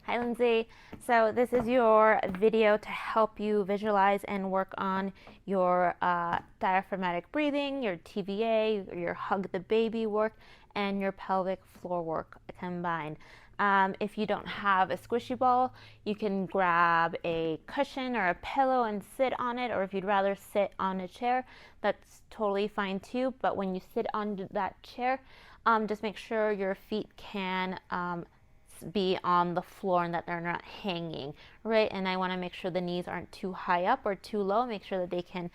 Hi Lindsay. So this is your video to help you visualize and work on your diaphragmatic breathing, your TVA, your hug the baby work, and your pelvic floor work combined. If you don't have a squishy ball, you can grab a cushion or a pillow and sit on it, or if you'd rather sit on a chair, that's totally fine too. But when you sit on that chair, just make sure your feet can be on the floor and that they're not hanging, right? And I want to make sure the knees aren't too high up or too low. Make sure that they can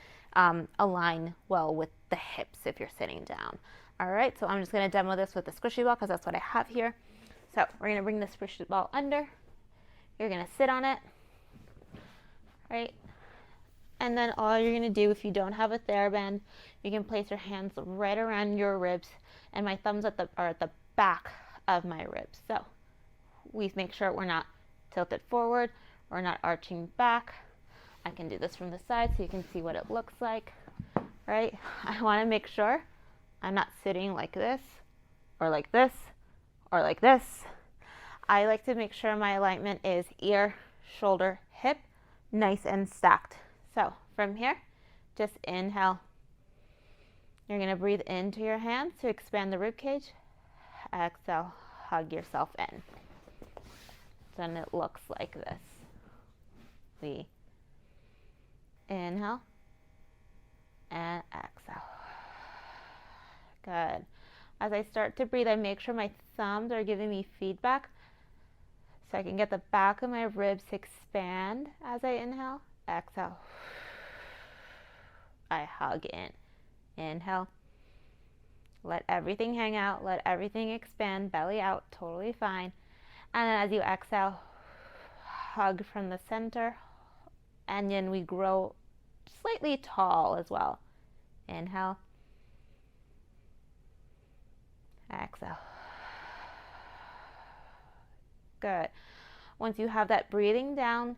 align well with the hips if you're sitting down. All right, so I'm just going to demo this with the squishy ball because that's what I have here. So we're going to bring the squishy ball under. You're going to sit on it, right? And then all you're going to do, if you don't have a TheraBand, you can place your hands right around your ribs, and my thumbs are at the back of my ribs. So we make sure we're not tilted forward, we're not arching back. I can do this from the side so you can see what it looks like, right? I want to make sure I'm not sitting like this, or like this, or like this. I like to make sure my alignment is ear, shoulder, hip, nice and stacked. So from here, just inhale. You're going to breathe into your hands to expand the rib cage. Exhale, hug yourself in. Then it looks like this. We inhale and exhale. Good. As I start to breathe, I make sure my thumbs are giving me feedback so I can get the back of my ribs to expand as I inhale. Exhale. I hug in. Inhale. Let everything hang out. Let everything expand. Belly out. Totally fine. And then as you exhale, hug from the center. And then we grow slightly tall as well. Inhale. Exhale. Good. Once you have that breathing down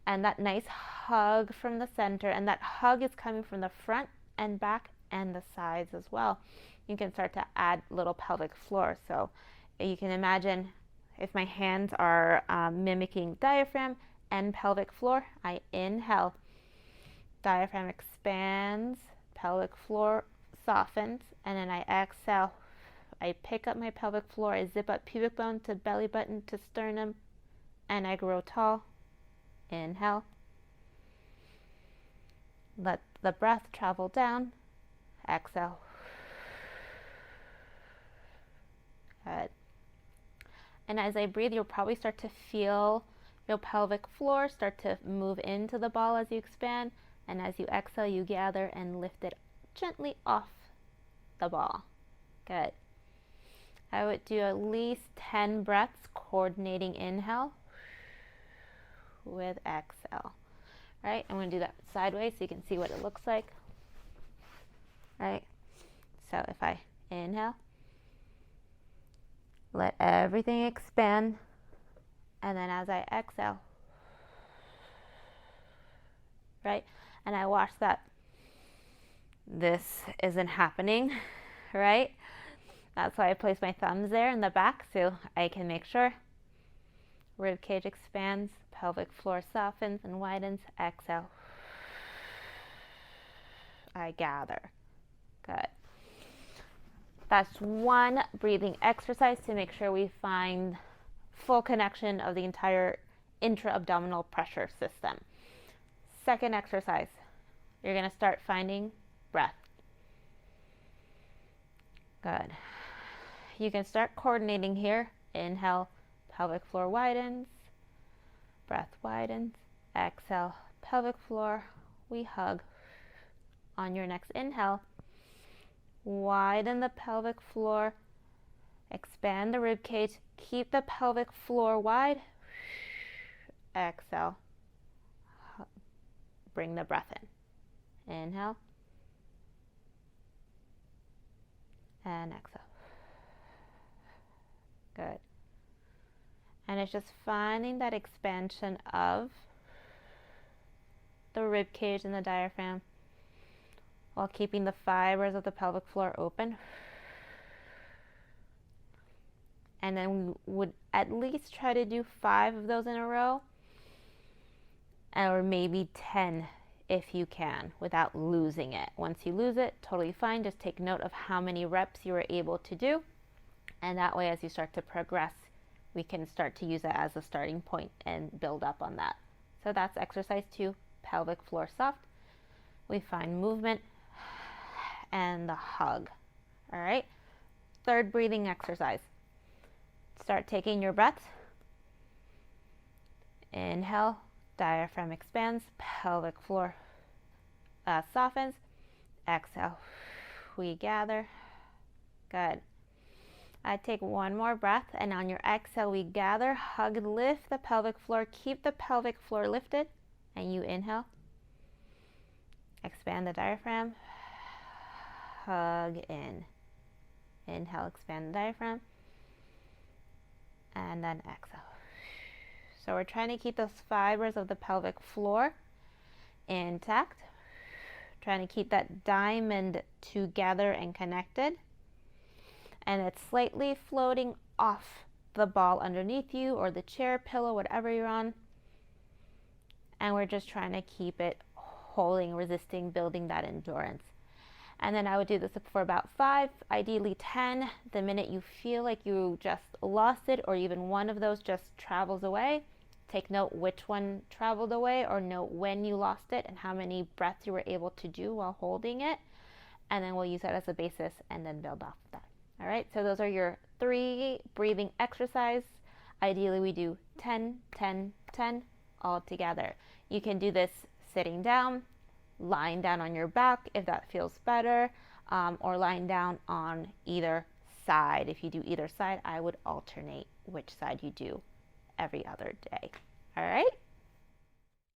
and that nice hug from the center, and that hug is coming from the front and back and the sides as well, you can start to add little pelvic floor. So you can imagine if my hands are mimicking diaphragm and pelvic floor, I inhale. Diaphragm expands, pelvic floor softens, and then I exhale. I pick up my pelvic floor, I zip up pubic bone to belly button to sternum, and I grow tall. Inhale. Let the breath travel down. Exhale. Good. And as I breathe, you'll probably start to feel your pelvic floor start to move into the ball as you expand. And as you exhale, you gather and lift it gently off the ball. Good. I would do at least 10 breaths coordinating inhale with exhale. Right? I'm going to do that sideways so you can see what it looks like. Right? So if I inhale, let everything expand, and then as I exhale, right? And I watch that this isn't happening, right? That's why I place my thumbs there in the back so I can make sure rib cage expands, pelvic floor softens and widens. Exhale. I gather. Good. That's one breathing exercise to make sure we find full connection of the entire intra-abdominal pressure system. Second exercise, you're going to start finding breath. Good. You can start coordinating here. Inhale, pelvic floor widens, breath widens. Exhale, pelvic floor, we hug. On your next inhale, widen the pelvic floor, expand the rib cage, keep the pelvic floor wide. Exhale, bring the breath in. Inhale and exhale. Good. And it's just finding that expansion of the rib cage and the diaphragm while keeping the fibers of the pelvic floor open. And then we would at least try to do 5 of those in a row, or maybe 10 if you can, without losing it. Once you lose it, totally fine. Just take note of how many reps you were able to do. And that way, as you start to progress, we can start to use it as a starting point and build up on that. So that's exercise 2, pelvic floor soft. We find movement and the hug. All right. Third breathing exercise. Start taking your breaths. Inhale, diaphragm expands, pelvic floor softens. Exhale, we gather. Good. I take one more breath, and on your exhale, we gather, hug, lift the pelvic floor, keep the pelvic floor lifted, and you inhale. Expand the diaphragm, hug in. Inhale, expand the diaphragm, and then exhale. So we're trying to keep those fibers of the pelvic floor intact, trying to keep that diamond together and connected, and it's slightly floating off the ball underneath you or the chair, pillow, whatever you're on, and we're just trying to keep it holding, resisting, building that endurance. And then I would do this for about 5, ideally 10. The minute you feel like you just lost it, or even one of those just travels away, take note which one traveled away, or note when you lost it and how many breaths you were able to do while holding it. And then we'll use that as a basis and then build off of that. All right, so those are your 3 breathing exercises. Ideally, we do 10, 10, 10 all together. You can do this sitting down, lying down on your back if that feels better, or lying down on either side. If you do either side, I would alternate which side you do every other day. All right?